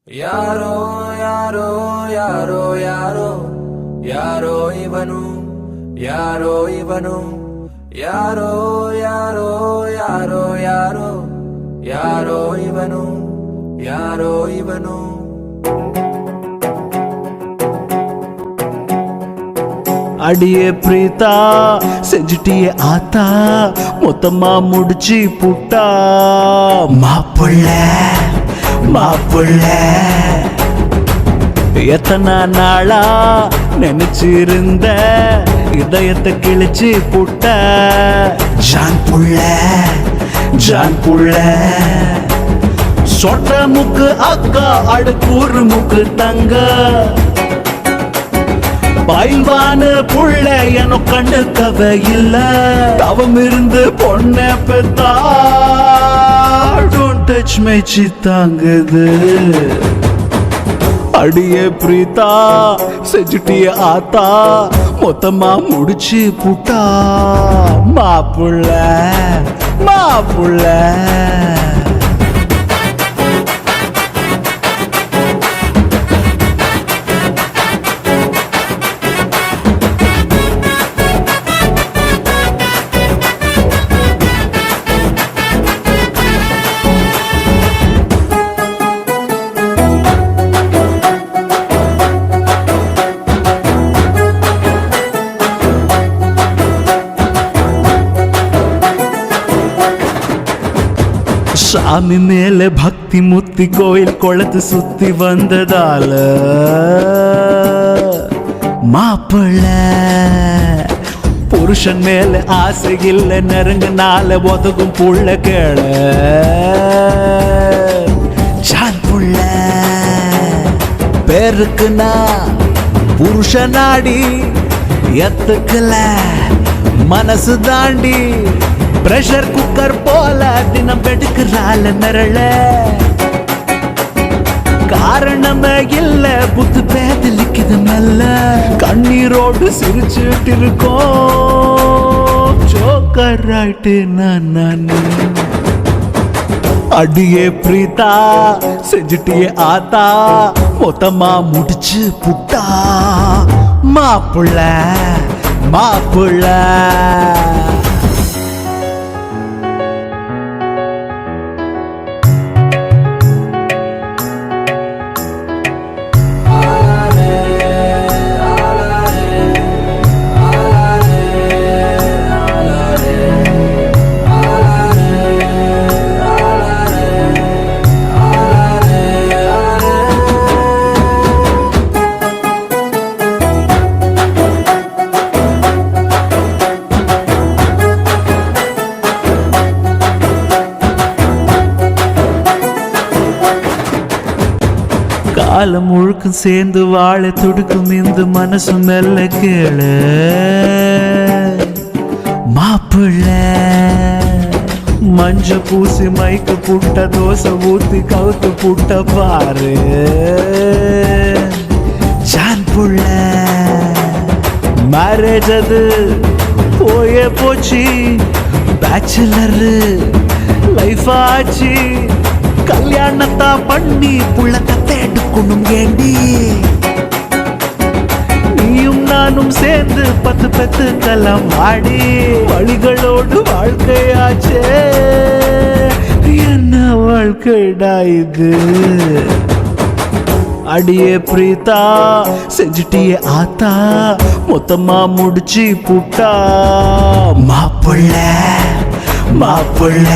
ಯಾರೋ ಯಾರೋ ಯಾರೋ ಯಾರೋ ಯಾರೋ ಇವನು ಯಾರೋ ಇವನು ಯಾರೋ ಯಾರೋ ಯಾರೋ ಯಾರೋ ಯಾರೋ ಇವನು ಯಾರೋ ಇವನು அடியே பிரீதா செஞ்சுட்டியே ஆத்தா மொத்தமா முடிச்சு புட்டா மாப்புள்ள மாப்புள்ள எத்தனை நாளா நினைச்சிருந்த இதயத்தை கிழிச்சு புட்ட ஜான் புள்ள ஜான் புள்ள சொட்ட முக்கு அக்கா அடுக்கூறு முக்கு தங்க பயில்வான புள்ள என கண்டு கதை இல்ல தவம் இருந்து பொண்ண பெத்தா டோன்ட் டச் மை சித்தாங்குது அடியே பிரீதா செஞ்சுட்டிய ஆத்தா மொத்தமா முடிச்சு புட்டா மாப்புள்ள மாப்புள்ள சாமி மேல பக்தி முத்தி கோயில் குளத்து சுத்தி வந்ததால மாப்பிள்ள புருஷன் மேல ஆசை இல்ல நெருங்கினால ஒதுகும் புள்ள கேள ஜான் புள்ள பேருக்கு நான் புருஷனாடி எத்துக்கல மனசு தாண்டி பிரஷர் குக்கர் போல தினம் எடுக்கிறாள் நிரள காரணமே இல்ல புத்து பேதலிக்குது மெல்ல கண்ணீரோடு சிரிச்சுட்டு இருக்கோம் ஜோக்கர் ஆயிட்டு நான் அடியே பிரீதா செஞ்சுட்டியே ஆத்தா மொத்தமா முடிச்சு புட்டா மாப்புள்ள மாப்புள்ள காலம் முழுக்கும் சேர்ந்து வாழ துடுக்கும் இந்த மனசு மெல்ல கேளு மாப்பிள்ள மஞ்ச பூசி மைக்கு புட்ட தோசை ஊத்தி கவுத்து புட்ட பாரு ஜான் புள்ள மேரேஜ் அது போயே போச்சு பேச்சுலர் லைஃப் ஆச்சு கல்யாணத்தா பண்ணி புள்ளத்தை தேடுக்கணும் ஏண்டி நீயும் நானும் சேர்ந்து 10 பெத்துக்கலாம் ஆடி வழிகளோடு வாழ்க்கையாச்சே என்ன வாழ்க்கைடா இது அடியே பிரீதா செஞ்சுட்டியே ஆத்தா மொத்தமா முடிச்சு புட்டா மாப்புள்ள மாப்புள்ள